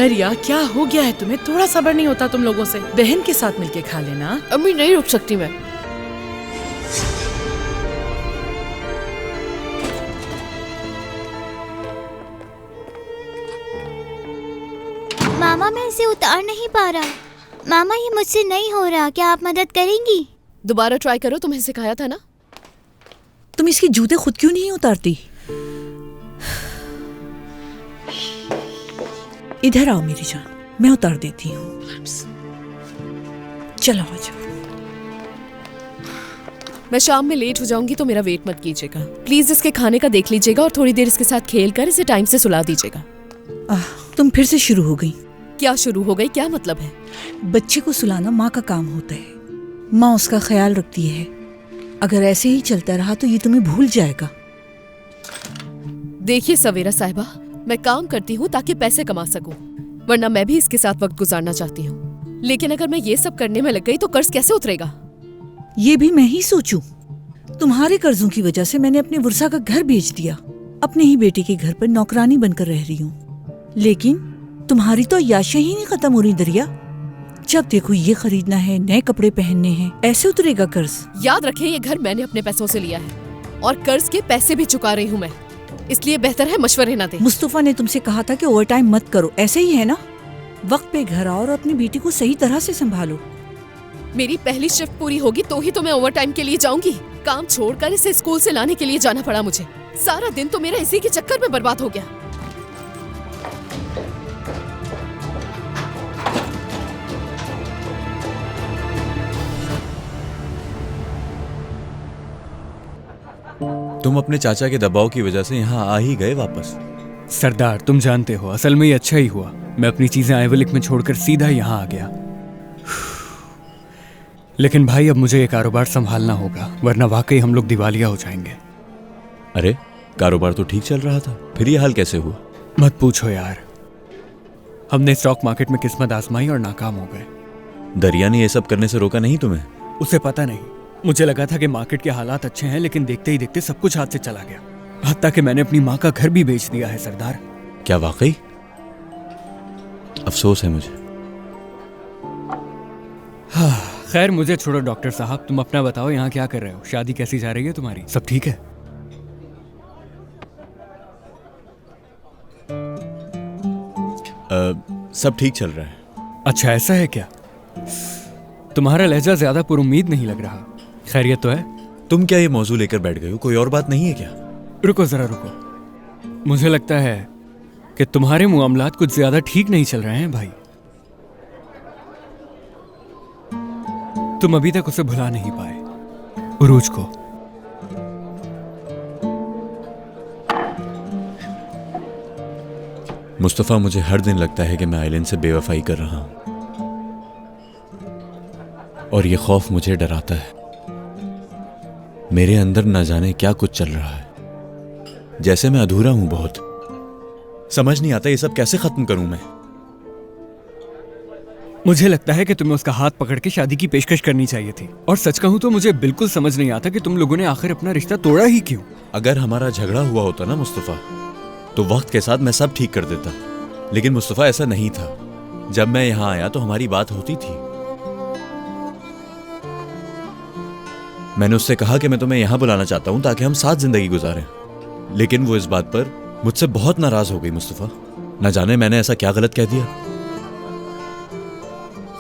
दरिया, क्या हो गया है तुम्हें? थोड़ा सब्र नहीं होता तुम लोगों से? बहन के साथ मिलके खा लेना। अम्मी नहीं रुक सकती मैं। मामा मैं इसे उतार नहीं पा रहा। मामा ये मुझसे नहीं हो रहा, क्या आप मदद करेंगी? दोबारा ट्राई करो, तुम्हें सिखाया था ना। तुम इसके जूते खुद क्यों नहीं उतारती? इधर आओ मेरी जान, मैं उतार देती हूँ। चलो आ जाओ। मैं शाम में लेट हो जाऊंगी तो मेरा वेट मत कीजिएगा प्लीज। इसके खाने का देख लीजिएगा और थोड़ी देर इसके साथ खेल कर इसे टाइम से सुला दीजिएगा। तुम फिर से शुरू हो गई। क्या शुरू हो गई? क्या मतलब है? बच्चे को सुलाना माँ का काम होता है। माँ उसका ख्याल रखती है। अगर ऐसे ही चलता रहा तो ये तुम्हें भूल जाएगा। देखिए सवेरा साहिबा, मैं काम करती हूँ ताकि पैसे कमा सकूं, वरना मैं भी इसके साथ वक्त गुजारना चाहती हूँ। लेकिन अगर मैं ये सब करने में लग गई तो कर्ज कैसे उतरेगा? ये भी मैं ही सोचूं। तुम्हारे कर्जों की वजह से मैंने अपने वर्षा का घर बेच दिया। अपने ही बेटे के घर पर नौकरानी बनकर रह रही हूँ। लेकिन तुम्हारी तो अय्याशी ही नहीं खत्म हो रही दरिया। जब देखो ये खरीदना है, नए कपड़े पहनने हैं, ऐसे उतरेगा कर्ज? याद रखें, ये घर मैंने अपने पैसों से लिया है और कर्ज के पैसे भी चुका रही हूँ मैं, इसलिए बेहतर है मशवरे ना दें। मुस्तफा ने तुमसे कहा था कि ओवर टाइम मत करो, ऐसे ही है ना? वक्त पे घर आओ और अपनी बेटी को सही तरह से संभालो। मेरी पहली शिफ्ट पूरी होगी तो ही तो मैं ओवर टाइम के लिए जाऊंगी। काम छोड़कर इसे स्कूल से लाने के लिए जाना पड़ा मुझे। सारा दिन तो मेरा इसी के चक्कर में बर्बाद हो गया। तुम अपने चाचा के दबाव की वजह से यहाँ आ ही गए वापस। सरदार तुम जानते हो, असल में ये अच्छा ही हुआ। मैं अपनी चीजें आइवलिक में छोड़कर सीधा यहाँ आ गया। लेकिन भाई अब मुझे ये कारोबार संभालना होगा, वरना वाकई हम लोग दिवालिया हो जाएंगे। अरे कारोबार तो ठीक चल रहा था, फिर ये हाल कैसे हुआ? मत पूछो यार, हमने स्टॉक मार्केट में किस्मत आजमाई और नाकाम हो गए। दरिया ने ये सब करने से रोका नहीं तुम्हें? उसे पता नहीं। मुझे लगा था कि मार्केट के हालात अच्छे हैं, लेकिन देखते ही देखते सब कुछ हाथ से चला गया। हत्ता कि मैंने अपनी माँ का घर भी बेच दिया है सरदार। क्या वाकई? अफसोस है मुझे। हाँ खैर मुझे छोड़ो डॉक्टर साहब, तुम अपना बताओ, यहाँ क्या कर रहे हो? शादी कैसी जा रही है तुम्हारी? सब ठीक है? सब ठीक चल रहा है। अच्छा ऐसा है क्या? तुम्हारा लहजा ज्यादा पुरुम्मीद नहीं लग रहा। खैरियत तो है? तुम क्या ये मौजू लेकर बैठ गए हो? कोई और बात नहीं है क्या? रुको जरा रुको, मुझे लगता है कि तुम्हारे मामलात कुछ ज्यादा ठीक नहीं चल रहे हैं भाई। तुम अभी तक उसे भुला नहीं पाए, उरूज को। मुस्तफा, मुझे हर दिन लगता है कि मैं आइलैंड से बेवफाई कर रहा हूं और ये खौफ मुझे डराता है। मेरे अंदर न जाने क्या कुछ चल रहा है, जैसे मैं अधूरा हूं बहुत। समझ नहीं आता ये सब कैसे खत्म करूं मैं। मुझे लगता है कि तुम्हें उसका हाथ पकड़ के शादी की पेशकश करनी चाहिए थी। और सच कहूं तो मुझे बिल्कुल समझ नहीं आता कि तुम लोगों ने आखिर अपना रिश्ता तोड़ा ही क्यों। अगर हमारा झगड़ा हुआ होता ना मुस्तफा, तो वक्त के साथ मैं सब ठीक कर देता। लेकिन मुस्तफा ऐसा नहीं था। जब मैं यहां आया तो हमारी बात होती थी। मैंने उससे कहा कि मैं तुम्हें यहां बुलाना चाहता हूं ताकि हम साथ जिंदगी गुजारें, लेकिन वो इस बात पर मुझसे बहुत नाराज हो गई। मुस्तफा, न जाने मैंने ऐसा क्या गलत कह दिया।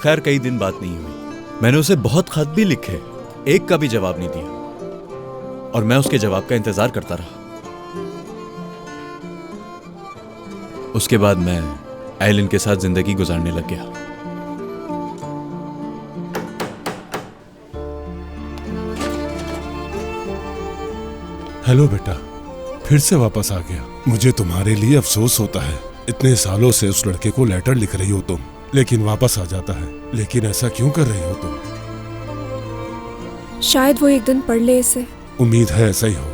खैर कई दिन बात नहीं हुई। मैंने उसे बहुत खत भी लिखे, एक का भी जवाब नहीं दिया और मैं उसके जवाब का इंतजार करता रहा। उसके बाद मैं आइलिन के साथ जिंदगी गुजारने लग गया। हेलो बेटा, फिर से वापस आ गया। मुझे तुम्हारे लिए अफसोस होता है। इतने सालों से उस लड़के को लेटर लिख रही हो तुम, लेकिन वापस आ जाता है। लेकिन ऐसा क्यों कर रही हो तुम? शायद वो एक दिन पढ़ ले इसे। उम्मीद है ऐसा ही हो।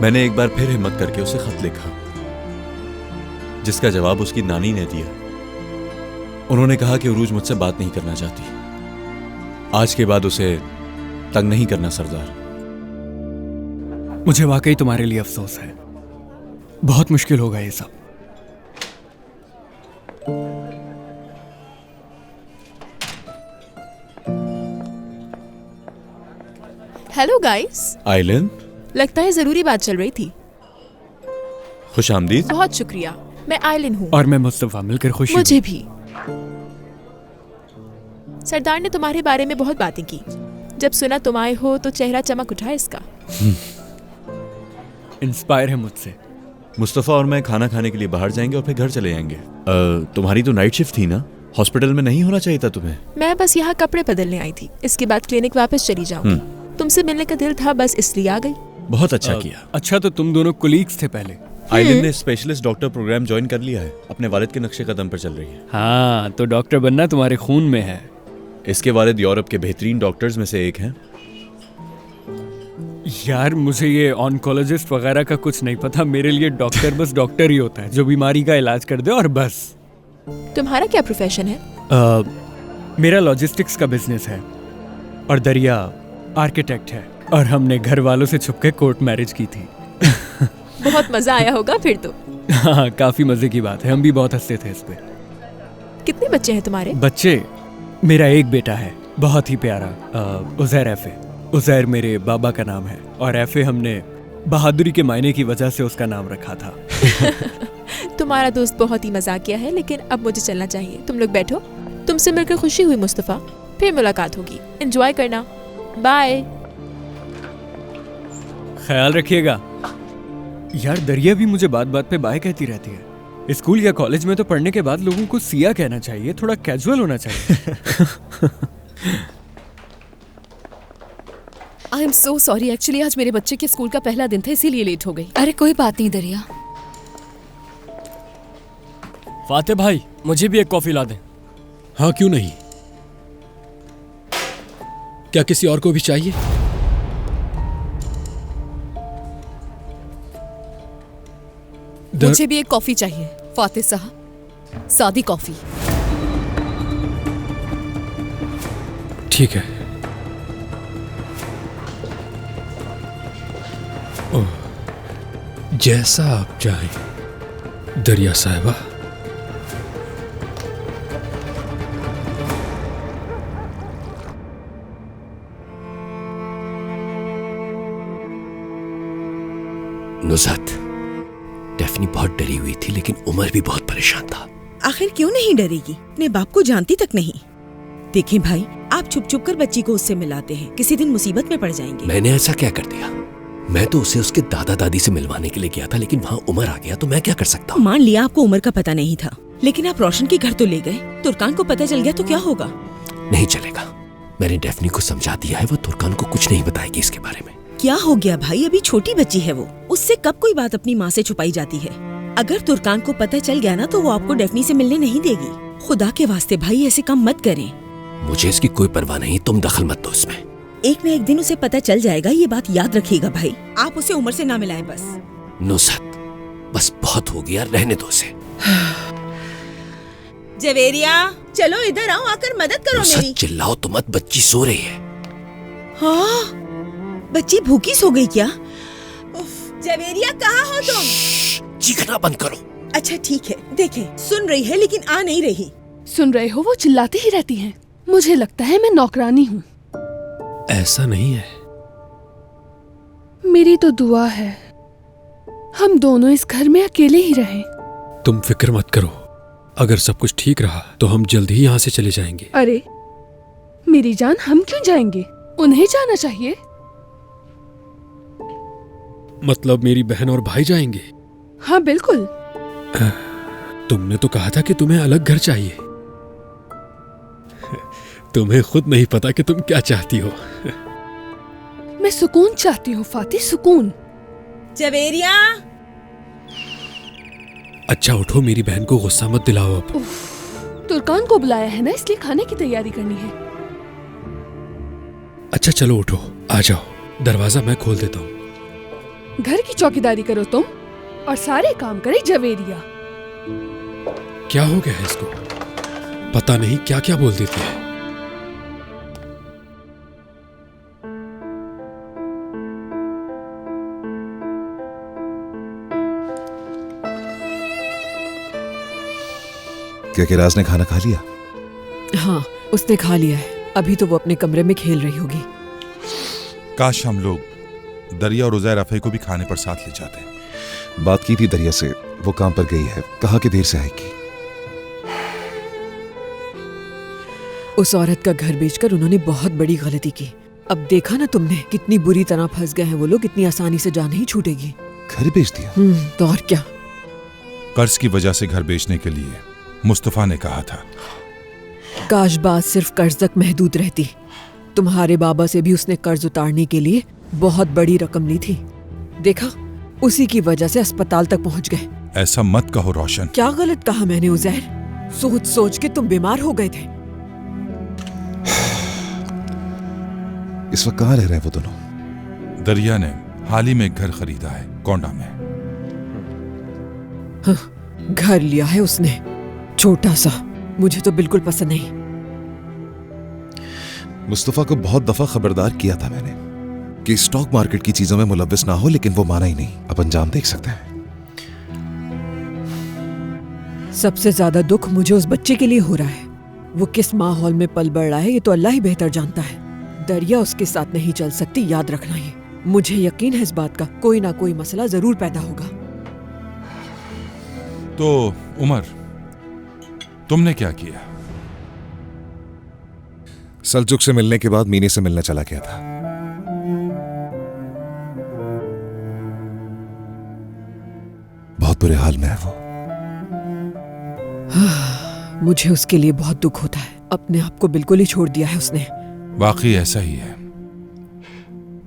मैंने एक बार फिर हिम्मत करके उसे खत लिखा, जिसका जवाब उसकी नानी ने दिया। उन्होंने कहा कि उरूज मुझसे बात नहीं करना चाहती। आज के बाद उसे तंग नहीं करना सरदार। मुझे वाकई तुम्हारे लिए अफसोस है। बहुत मुश्किल होगा ये सब। Hello guys. आइलन, लगता है जरूरी बात चल रही थी। खुश आमदीद। बहुत शुक्रिया। मैं आइलिन हूँ। और मैं मुस्तफा, मिलकर खुशी हुई। मुझे भी। सरदार ने तुम्हारे बारे में बहुत बातें की। जब सुना तुम आए हो तो चेहरा चमक उठा इसका। इंस्पायर है मुझसे। मुस्तफा और मैं खाना खाने के लिए बाहर जाएंगे और फिर घर चले जाएंगे। तुम्हारी तो नाइट शिफ्ट थी ना? हॉस्पिटल में नहीं होना चाहिए था तुम्हें? मैं बस यहाँ कपड़े बदलने आई थी। इसके बाद क्लिनिक वापस चली जाऊंगी। तुमसे मिलने का दिल था, बस इसलिए आ गई। बहुत अच्छा किया। अच्छा, तो तुम दोनों कोलीग्स थे पहले? आइलिन ने स्पेशलिस्ट डॉक्टर प्रोग्राम ज्वाइन कर लिया है। अपने वालिद के नक्शे कदम पर चल रही है। हाँ, तो डॉक्टर बनना तुम्हारे खून में है। इसके वालिद यूरोप के बेहतरीन डॉक्टर्स में से एक हैं। यार, मुझे ये ऑन्कोलॉजिस्ट वगैरह का कुछ नहीं पता। मेरे लिए डॉक्टर बस डॉक्टर ही होता है, जो बीमारी का इलाज कर दे और बस। तुम्हारा क्या प्रोफेशन है? मेरा लॉजिस्टिक्स का बिजनेस है और दरिया आर्किटेक्ट है। और हमने घर वालों से छुपके कोर्ट मैरिज की थी। बहुत मजा आया होगा फिर तो। हाँ, काफी मजे की बात है। हम भी बहुत हंसते थे इस पे। कितने बच्चे हैं तुम्हारे? बच्चे? मेरा एक बेटा है, बहुत ही प्यारा, उज़ैर एफे। उज़ैर मेरे बाबा का नाम है और एफे हमने बहादुरी के मायने की वजह से उसका नाम रखा था। तुम्हारा दोस्त बहुत ही मजाकिया है, लेकिन अब मुझे चलना चाहिए। तुम लोग बैठो। तुमसे मिलकर खुशी हुई मुस्तफा। फिर मुलाकात होगी। एंजॉय करना। बाय। ख्याल रखिएगा। यार, दरिया भी मुझे बात बात पे बाय कहती रहती है। स्कूल या कॉलेज में तो पढ़ने के बाद लोगों को सिया कहना चाहिए, थोड़ा कैजुअल होना चाहिए। I am so sorry. Actually आज मेरे बच्चे के स्कूल का पहला दिन था, इसीलिए लेट हो गई। अरे कोई बात नहीं दरिया। फाते भाई, मुझे भी एक कॉफी ला दें। हाँ, क्यों नहीं। क्या किसी और को भी चाहिए? मुझे भी एक कॉफी चाहिए फाते साहब, सादी कॉफी। ठीक है। ओह, जैसा आप चाहें दरिया साहिबा। नुज़ात, डेफनी बहुत डरी हुई थी, लेकिन उमर भी बहुत परेशान था। आखिर क्यों नहीं डरेगी? अपने बाप को जानती तक नहीं। देखें भाई, आप छुप छुप कर बच्ची को उससे मिलाते हैं, किसी दिन मुसीबत में पड़ जाएंगे। मैंने ऐसा क्या कर दिया? मैं तो उसे उसके दादा दादी से मिलवाने के लिए गया था, लेकिन वहाँ उमर आ गया तो मैं क्या कर सकता हूँ? मान लिया आपको उमर का पता नहीं था, लेकिन आप रोशन के घर तो ले गए। तुर्कान को पता चल गया तो क्या होगा? नहीं चलेगा। मैंने डेफनी को समझा दिया है, वो तुर्कान को कुछ नहीं बताएगी इसके बारे में। क्या हो गया भाई? अभी छोटी बच्ची है वो, उससे कब कोई बात अपनी माँ से छुपाई जाती है। अगर तुर्कान को पता चल गया ना तो वो आपको डेफनी से मिलने नहीं देगी। खुदा के वास्ते भाई ऐसे काम मत करें। मुझे इसकी कोई परवाह नहीं, तुम दखल मत दो इसमें। एक न एक दिन उसे पता चल जाएगा, ये बात याद रखिएगा भाई। आप उसे उमर से ना मिलाएं बस। नुसरत, बस बहुत हो गया, रहने दो उसे। जवेरिया, चलो इधर आओ, आकर मदद करो मेरी। चिल्लाओ तो मत, बच्ची सो रही है। हाँ, बच्ची भूखी सो गई क्या? जवेरिया, कहाँ हो तुम? चीखना बंद करो। अच्छा ठीक है, देखें सुन रही है लेकिन आ नहीं रही। सुन रहे हो, वो चिल्लाती ही रहती हैं। मुझे लगता है मैं नौकरानी हूँ। ऐसा नहीं है। मेरी तो दुआ है हम दोनों इस घर में अकेले ही रहें। तुम फिक्र मत करो, अगर सब कुछ ठीक रहा तो हम जल्द ही यहाँ से चले जाएंगे। अरे मेरी जान, हम क्यों जाएंगे? उन्हें जाना चाहिए। मतलब मेरी बहन और भाई जाएंगे? हाँ बिल्कुल। तुमने तो कहा था कि तुम्हें अलग घर चाहिए। तुम्हें खुद नहीं पता कि तुम क्या चाहती हो। मैं सुकून चाहती हूँ फाती, सुकून। जवेरिया, अच्छा उठो, मेरी बहन को गुस्सा मत दिलाओ अब। तुर्कान को बुलाया है ना, इसलिए खाने की तैयारी करनी है। अच्छा चलो उठो, आ जाओ, दरवाजा मैं खोल देता हूँ। घर की चौकीदारी करो तुम और सारे काम करे जवेरिया। क्या हो गया है इसको? पता नहीं क्या क्या बोल देती है। क्या किराज ने खाना खा लिया? हाँ, उसने खा लिया है। अभी तो वो अपने कमरे में खेल रही होगी। काश हम लोग दरिया और उज़ैर अफे को भी खाने पर साथ ले जाते। बात की थी दरिया से, वो काम पर गई है, कहा कि देर से आएगी। उस औरत का घर बेचकर उन्होंने बहुत बड़ी गलती की। अब देखा ना तुमने कितनी बुरी तरह फंस गए हैं वो लोग। इतनी आसानी से जान नहीं छूटेगी। घर बेच दिया? तो और क्या। कर्ज की वजह से घर बेचने के लिए मुस्तफा ने कहा था। काश बात सिर्फ कर्ज तक महदूद रहती। तुम्हारे बाबा से भी उसने कर्ज उतारने के लिए बहुत बड़ी रकम ली थी। देखा, उसी की वजह से अस्पताल तक पहुंच गए। ऐसा मत कहो रोशन। क्या गलत कहा मैंने उज़ैर? सोच सोच के तुम बीमार हो गए थे। इस वक्त कहाँ रह रहे हैं वो दोनों? दरिया ने हाल ही में एक घर खरीदा है कोंडा में। हाँ, घर लिया है उसने, छोटा सा। मुझे तो बिल्कुल पसंद नहीं। मुस्तफा को बहुत दफा खबरदार किया था मैंने कि स्टॉक मार्केट की चीजों में मुलव्विस ना हो, लेकिन वो माना ही नहीं। अब अंजाम देख सकते हैं। सबसे ज्यादा दुख मुझे उस बच्चे के लिए हो रहा है। वो किस माहौल में पल बढ़ रहा है ये तो अल्लाह ही बेहतर जानता है। दरिया उसके साथ नहीं चल सकती, याद रखना ये। मुझे यकीन है इस बात का, कोई ना कोई मसला जरूर पैदा होगा। तो उमर, तुमने क्या किया? सल्जुक से मिलने के बाद मीनी से मिलने चला गया था। बहुत बुरे हाल में है वो। मुझे उसके लिए बहुत दुख होता है। अपने आप को बिल्कुल ही छोड़ दिया है उसने। वाकई ऐसा ही है।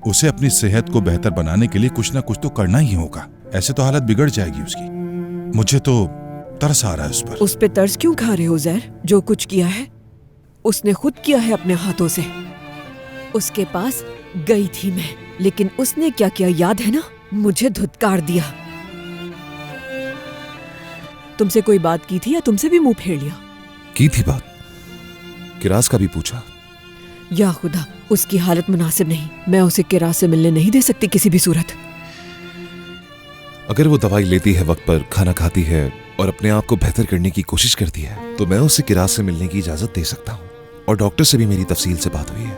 उसे अपनी सेहत को बेहतर बनाने के लिए कुछ ना कुछ तो करना ही होगा। ऐसे तो हालत बिगड़ जाएगी उसकी। मुझे तो तरस आ रहा है उस पर। उस पे तरस क्यों खा रहे हो ज़ैर? जो कुछ किया है उसने खुद किया है अपने हाथों से। उसके पास गई थी मैं, लेकिन उसने क्या किया याद है ना? मुझे धुतकार दिया। तुमसे कोई बात की थी या तुमसे भी मुंह फेर लिया? की थी बात। किराज का भी पूछा। या खुदा, उसकी हालत मुनासिब नहीं। मैं उसे किराज से मिलने नहीं दे सकती किसी भी सूरत। अगर वो दवाई लेती है वक्त पर, खाना खाती है और अपने आप को बेहतर करने की कोशिश करती है, तो मैं उसे किराज से मिलने की इजाजत दे सकता हूँ। और डॉक्टर से भी मेरी तफसील से बात हुई है।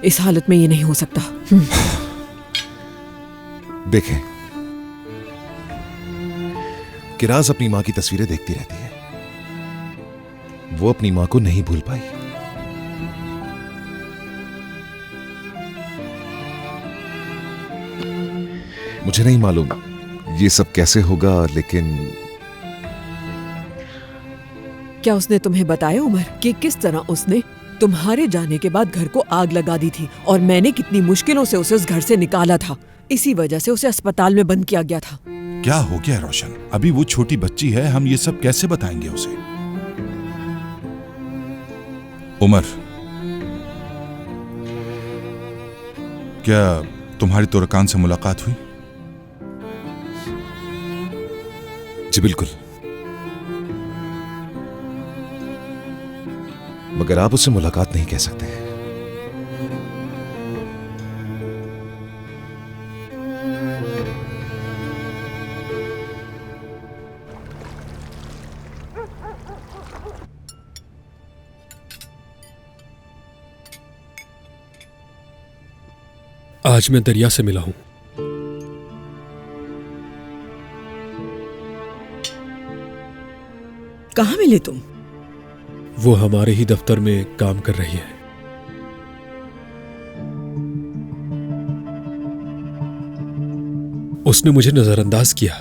इस हालत में ये नहीं हो सकता। देखें, किराज अपनी माँ की तस्वीरें देखती रहती है। वो अपनी माँ को नहीं भूल पाई। मुझे नहीं मालूम ये सब कैसे होगा, लेकिन क्या उसने तुम्हें बताया उमर कि किस तरह उसने तुम्हारे जाने के बाद घर को आग लगा दी थी और मैंने कितनी मुश्किलों से उसे उस घर से निकाला था। इसी वजह से उसे अस्पताल में बंद किया गया था। क्या हो गया रोशन? अभी वो छोटी बच्ची है, हम ये सब कैसे बताएंगे उसे? उमर, क्या तुम्हारी तुर्कान से मुलाकात हुई? जी बिल्कुल, मगर आप उससे मुलाकात नहीं कह सकते। आज मैं दरिया से मिला हूं। कहाँ मिले तुम? वो हमारे ही दफ्तर में काम कर रही है। उसने मुझे नजरअंदाज किया।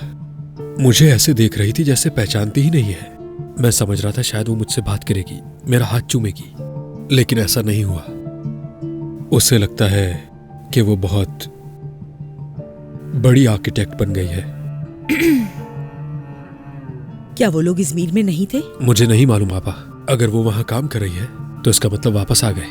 मुझे ऐसे देख रही थी जैसे पहचानती ही नहीं है। मैं समझ रहा था शायद वो मुझसे बात करेगी, मेरा हाथ चूमेगी, लेकिन ऐसा नहीं हुआ। उसे लगता है कि वो बहुत बड़ी आर्किटेक्ट बन गई है। क्या वो लोग इजमीर में नहीं थे? मुझे नहीं मालूम पापा। अगर वो वहां काम कर रही है तो इसका मतलब वापस आ गए।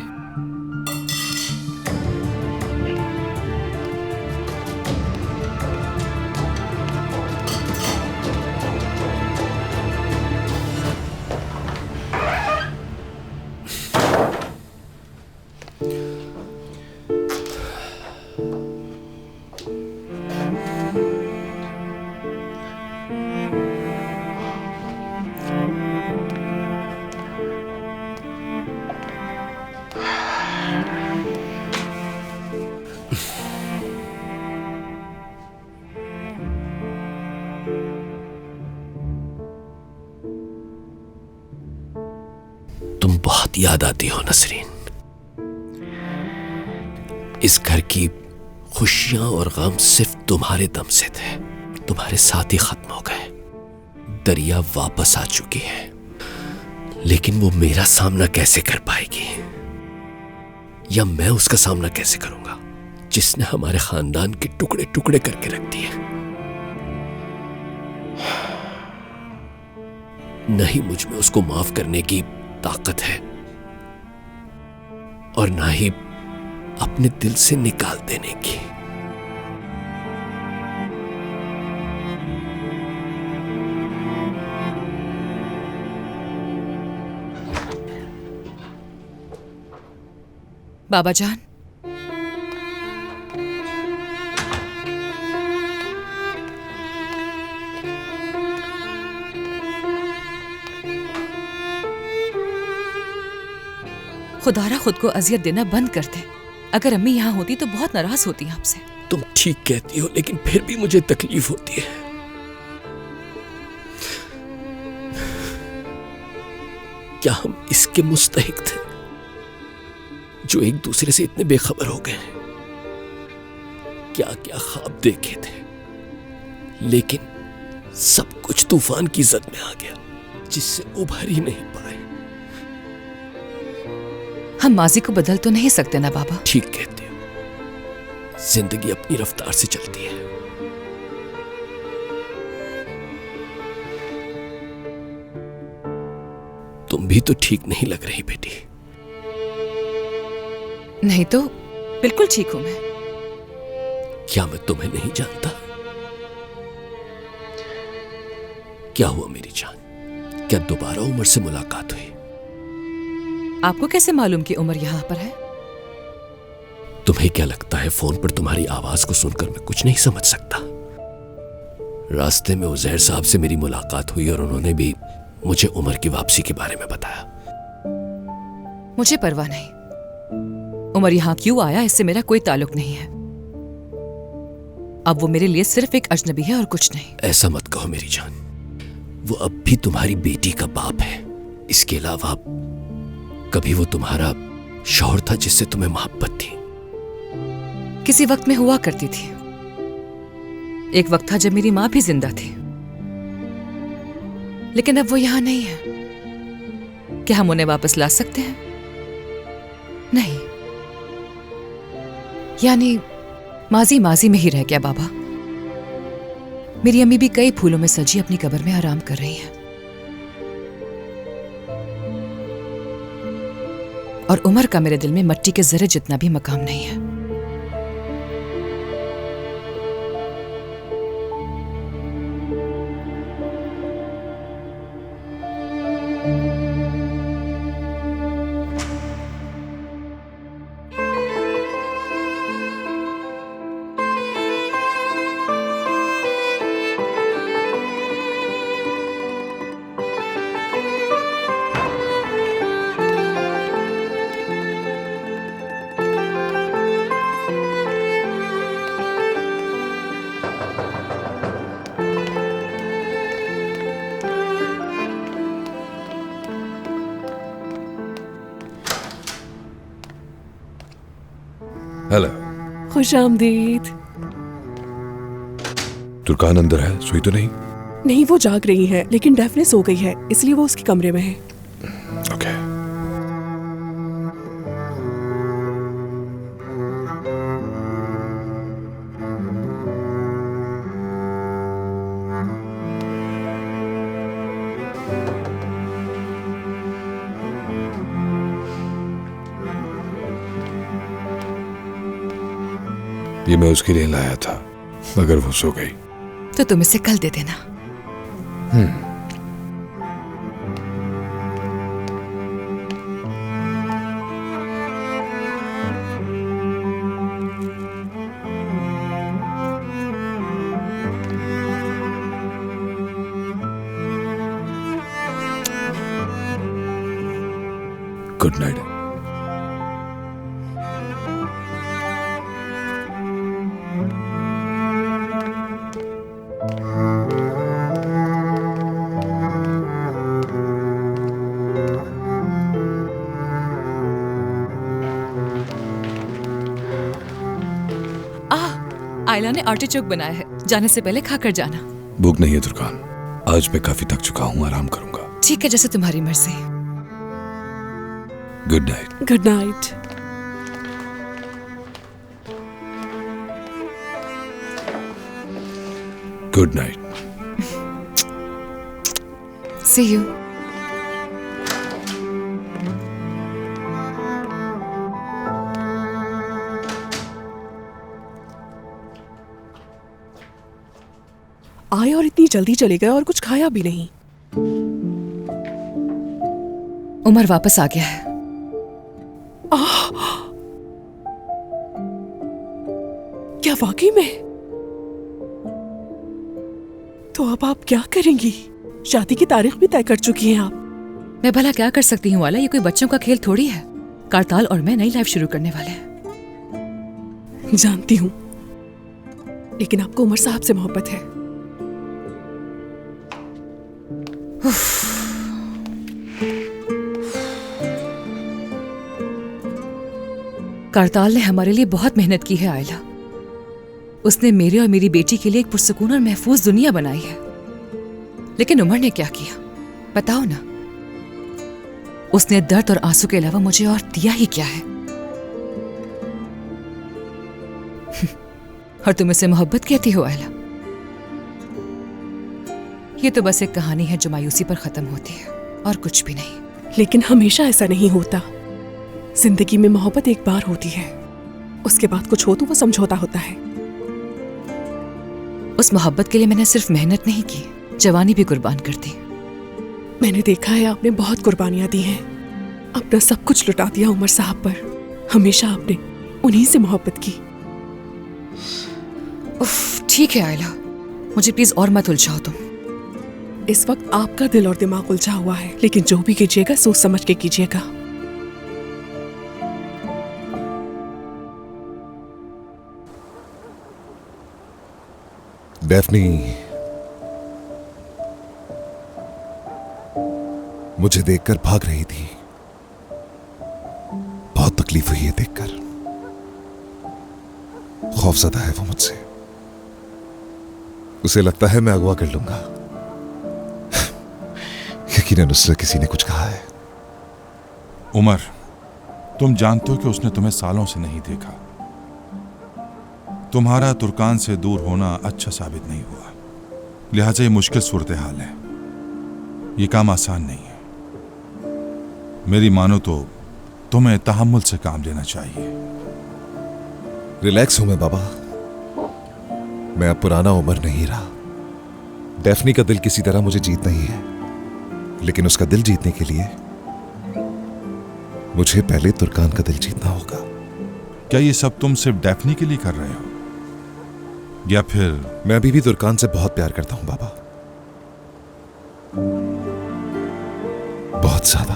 तुम बहुत याद आती हो नसरीन। इस घर की खुशियां और गम सिर्फ तुम्हारे दम से थे। तुम्हारे साथ ही खत्म हो गए। दरिया वापस आ चुकी है, लेकिन वो मेरा सामना कैसे कर पाएगी, या मैं उसका सामना कैसे करूंगा जिसने हमारे खानदान के टुकड़े टुकड़े करके रख दिए। नहीं मुझ में उसको माफ करने की ताकत है, और ना ही अपने दिल से निकाल देने की। बाबा जान, खुदारा खुद को अजियत देना बंद कर दे। अगर अम्मी यहाँ होती तो बहुत नाराज होती आपसे। तुम ठीक कहती हो, लेकिन फिर भी मुझे तकलीफ होती है। क्या हम इसके मुस्तहिक थे जो एक दूसरे से इतने बेखबर हो गए? क्या क्या ख्वाब देखे थे, लेकिन सब कुछ तूफान की जद में आ गया, जिससे उभर ही नहीं पाए। हम माजी को बदल तो नहीं सकते ना बाबा। ठीक कहते हो, जिंदगी अपनी रफ्तार से चलती है। तुम भी तो ठीक नहीं लग रही बेटी। नहीं तो बिल्कुल ठीक हूं मैं। क्या मैं तुम्हें नहीं जानता? क्या हुआ मेरी जान? क्या दोबारा उमर से मुलाकात हुई? आपको कैसे मालूम कि उमर यहाँ पर है? तुम्हें क्या लगता है फोन पर तुम्हारी आवाज को सुनकर मैं कुछ नहीं समझ सकता? रास्ते में उजैर साहब से मेरी मुलाकात हुई और उन्होंने भी मुझे उमर की वापसी के बारे में बताया। मुझे परवाह नहीं, उमर यहाँ क्यों आया इससे मेरा कोई ताल्लुक नहीं है। अब वो मेरे लिए सिर्फ एक अजनबी है और कुछ नहीं। ऐसा मत कहो मेरी जान, वो अब भी तुम्हारी बेटी का बाप है। इसके अलावा कभी वो तुम्हारा शौहर था जिससे तुम्हें मोहब्बत थी। किसी वक्त में हुआ करती थी। एक वक्त था जब मेरी माँ भी जिंदा थी, लेकिन अब वो यहाँ नहीं है। क्या हम उन्हें वापस ला सकते हैं? नहीं, यानी माजी माजी में ही रह गया बाबा। मेरी अम्मी भी कई फूलों में सजी अपनी कब्र में आराम कर रही है, और उमर का मेरे दिल में मट्टी के जरे जितना भी मकाम नहीं है। हेलो। खुश आमदीद। तुर्कान अंदर है, सोई तो नहीं? नहीं, वो जाग रही है, लेकिन डेफने सो गई है, इसलिए वो उसके कमरे में है। ओके। ये मैं उसके लिए लाया था, मगर वो सो गई। तो तुम इसे कल दे देना। Good night. आयला ने आर्टिचोक बनाया है, जाने से पहले खाकर जाना। भूख नहीं है तुर्कान, आज मैं काफी थक चुका हूँ, आराम करूंगा। ठीक है, जैसे तुम्हारी मर्जी। Good night. Good night. Good night. See you. आए और इतनी जल्दी चले गए और कुछ खाया भी नहीं। उमर वापस आ गया है। क्या वाकई में? तो अब आप क्या करेंगी? शादी की तारीख भी तय कर चुकी हैं आप। मैं भला क्या कर सकती हूँ आयला, ये कोई बच्चों का खेल थोड़ी है। कारताल और मैं नई लाइफ शुरू करने वाले हैं। जानती हूँ, लेकिन आपको उमर साहब से मोहब्बत है। कारताल ने हमारे लिए बहुत मेहनत की है आयला। उसने मेरे और मेरी बेटी के लिए एक पुरसकून और महफूज दुनिया बनाई है। लेकिन उमर ने क्या किया बताओ ना? उसने दर्द और आंसू के अलावा मुझे और दिया ही क्या है? और तुम इसे मोहब्बत कहती हो आयला? ये तो बस एक कहानी है जो मायूसी पर खत्म होती है और कुछ भी नहीं। लेकिन हमेशा ऐसा नहीं होता। जिंदगी में मोहब्बत एक बार होती है, उसके बाद कुछ हो तो वो समझौता होता है। उस मोहब्बत के लिए मैंने सिर्फ मेहनत नहीं की, जवानी भी कुर्बान कर दी। मैंने देखा है आपने बहुत कुर्बानियां दी हैं। अपना सब कुछ लुटा दिया उमर साहब पर। हमेशा आपने उन्हीं से मोहब्बत की। उफ, ठीक है आयला, मुझे प्लीज और मत उलझाओ तुम। इस वक्त आपका दिल और दिमाग उलझा हुआ है, लेकिन जो भी कीजिएगा सोच समझ के कीजिएगा। डेफनी, मुझे देखकर भाग रही थी। बहुत तकलीफ हुई है देखकर। खौफज़दा है वो मुझसे। उसे लगता है मैं अगवा कर लूंगा। यकीनन उससे किसी ने कुछ कहा है। उमर, तुम जानते हो कि उसने तुम्हें सालों से नहीं देखा। तुम्हारा तुर्कान से दूर होना अच्छा साबित नहीं हुआ, लिहाजा ये मुश्किल सूरत हाल है। ये काम आसान नहीं है। मेरी मानो तो तुम्हें तहम्मुल से काम लेना चाहिए। रिलैक्स हूं मैं बाबा। मैं अब पुराना उमर नहीं रहा। डेफनी का दिल किसी तरह मुझे जीतना ही है, लेकिन उसका दिल जीतने के लिए मुझे पहले तुर्कान का दिल जीतना होगा। क्या ये सब तुम सिर्फ डेफनी के लिए कर रहे हो, या फिर? मैं अभी भी तुर्कान से बहुत प्यार करता हूं बाबा, बहुत ज्यादा।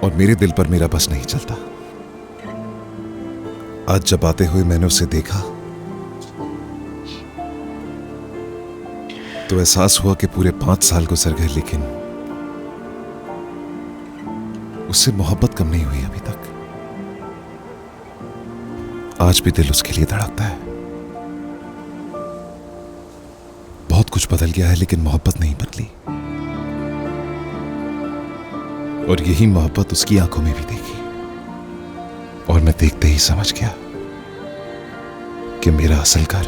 और मेरे दिल पर मेरा बस नहीं चलता। आज जब आते हुए मैंने उसे देखा तो एहसास हुआ कि पूरे 5 साल गुजर गए, लेकिन उससे मोहब्बत कम नहीं हुई अभी तक। आज भी दिल उसके लिए धड़कता है। बहुत कुछ बदल गया है, लेकिन मोहब्बत नहीं बदली। और यही मोहब्बत उसकी आंखों में भी देखी, और मैं देखते ही समझ गया कि मेरा असल घर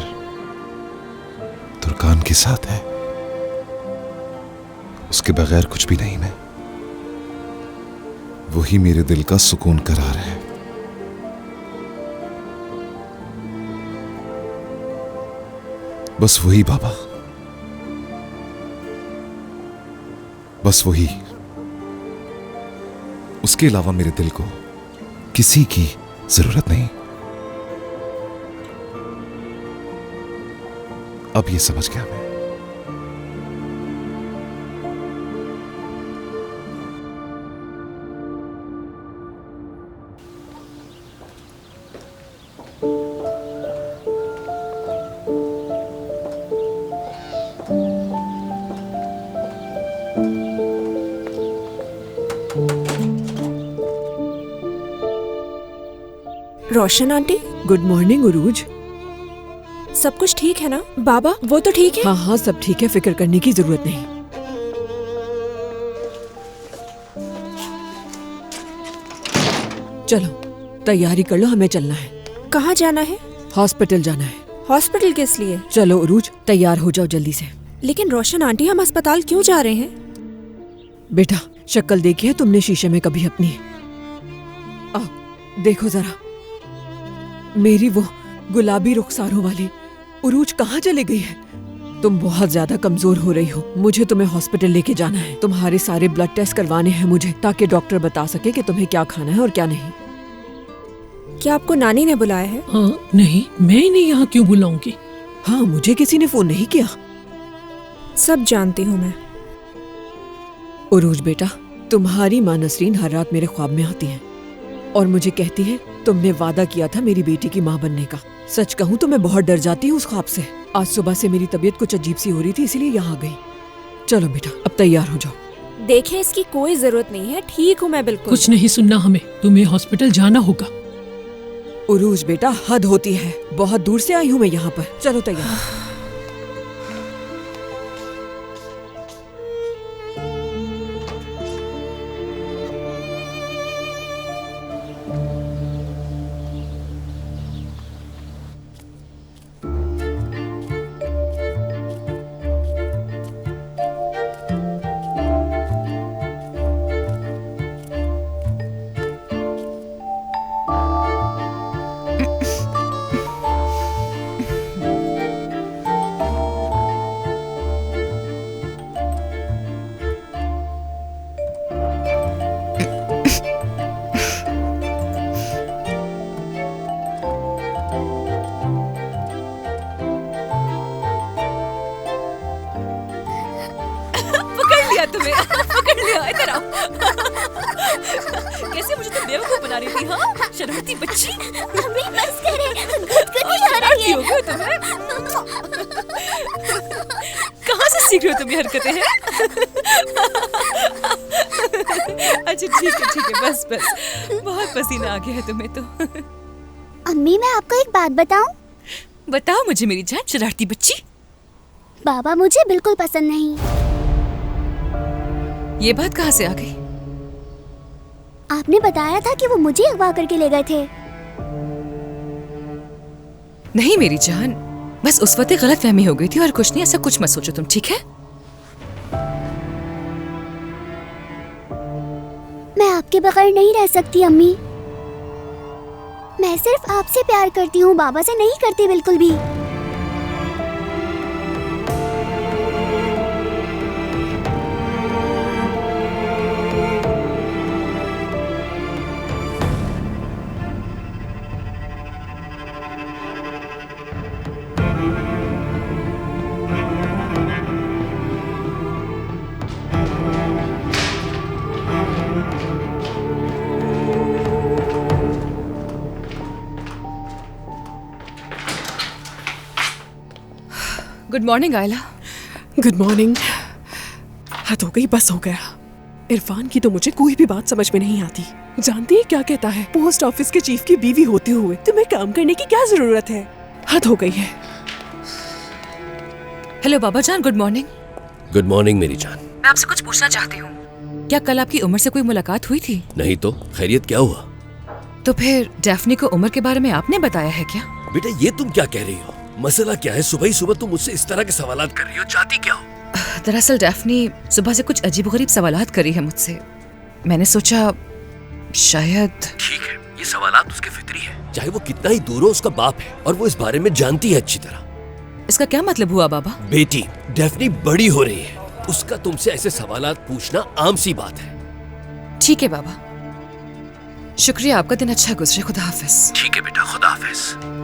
तुर्कान के साथ है। उसके बगैर कुछ भी नहीं मैं। वही मेरे दिल का सुकून करार है। बस वही बाबा, बस वही। उसके अलावा मेरे दिल को किसी की जरूरत नहीं। अब ये समझ गया मैं। रोशन आंटी, गुड मॉर्निंग उरूज। सब कुछ ठीक है ना बाबा? वो तो ठीक है। हाँ हाँ सब ठीक है, फिक्र करने की जरूरत नहीं। चलो तैयारी कर लो, हमें चलना है। कहाँ जाना है? हॉस्पिटल जाना है। हॉस्पिटल किस लिए? चलो उरूज तैयार हो जाओ जल्दी से। लेकिन रोशन आंटी, हम अस्पताल क्यों जा रहे हैं? बेटा शक्ल देखी है तुमने शीशे में कभी अपनी? देखो जरा, मेरी वो गुलाबी रुखसारों वाली उरूज कहाँ चली गई है? तुम बहुत ज्यादा कमजोर हो रही हो, मुझे तुम्हें हॉस्पिटल लेके जाना है। तुम्हारे सारे ब्लड टेस्ट करवाने हैं मुझे, ताकि डॉक्टर बता सके कि तुम्हें क्या खाना है और क्या नहीं। क्या आपको नानी ने बुलाया है? हाँ, नहीं, मैं इन्हें यहाँ क्यों बुलाऊंगी? हाँ, मुझे किसी ने फोन नहीं किया। सब जानती हूँ मैं। उरूज बेटा, तुम्हारी माँ नसरीन हर रात मेरे ख्वाब में आती है और मुझे कहती है तुमने वादा किया था मेरी बेटी की माँ बनने का। सच कहूँ तो मैं बहुत डर जाती हूँ उस ख्वाब से। आज सुबह से मेरी तबीयत कुछ अजीब सी हो रही थी, इसलिए यहाँ गई। चलो बेटा अब तैयार हो जाओ। देखिए, इसकी कोई जरूरत नहीं है, ठीक हूँ मैं बिल्कुल। कुछ नहीं सुनना हमें, तुम्हें हॉस्पिटल जाना होगा। उरूज बेटा हद होती है, बहुत दूर से आई हूँ मैं यहाँ पर। चलो तैयार। तुम्हें पकड़ लिया, इधर आओ। कैसे मुझे तुम बेवकूफ बना रही थी? हाँ, शरारती बच्ची। अम्मी बस करें, खुद नहीं आ रही है। हो तुम्हें? कहाँ से सीख रही हो तुम ये हरकतें हैं? अच्छा ठीक है, बस बहुत पसीना आ गया है तुम्हें तो। अम्मी मैं आपको एक बात बताऊं? बताओ मुझे मेरी जान शरारती बच्ची। बाबा मुझे बिल्कुल पसंद नहीं। ये बात कहाँ से आ गई? आपने बताया था कि वो मुझे अगवा करके ले गए थे। नहीं मेरी जान, बस उस वक्त गलतफहमी हो गई थी और कुछ नहीं, ऐसा कुछ मत सोचो तुम, ठीक है? मैं आपके बगैर नहीं रह सकती अम्मी। मैं सिर्फ आपसे प्यार करती हूँ, बाबा से नहीं करती बिल्कुल भी। गुड मॉर्निंग आयला। Good morning. हद हो गई, बस हो गया। इरफान की तो मुझे कोई भी बात समझ में नहीं आती। जानती है क्या कहता है? पोस्ट ऑफिस के चीफ की बीवी होते हुए तुम्हें काम करने की क्या जरूरत है? हद हो गई है। हेलो बाबा जान, गुड मॉर्निंग। गुड मॉर्निंग मेरी जान। मैं आपसे कुछ पूछना चाहती हूँ। क्या कल आपकी उमर से कोई मुलाकात हुई थी? नहीं तो खैरियत क्या हुआ? तो फिर डैफ्नी को उमर के बारे में आपने बताया है क्या? बेटा ये तुम क्या कह रही हो? मसला क्या है? सुबह ही सुबह तुम मुझसे इस तरह के सवालात कर रही हो, चाहती क्या हो? दरअसल डैफ्नी सुबह से कुछ अजीबोगरीब सवालात करी है मुझसे। मैंने सोचा शायद। ठीक है, ये सवालात उसके फितरी है, चाहे वो कितना ही दूर हो, उसका बाप है और वो इस बारे में जानती है अच्छी तरह। इसका क्या मतलब हुआ बाबा? बेटी डैफ्नी बड़ी हो रही है, उसका तुमसे ऐसे सवालात पूछना आम सी बात है। ठीक है बाबा, शुक्रिया, आपका दिन अच्छा गुजरे। खुदा हाफिज। ठीक है बेटा, खुदा हाफिज।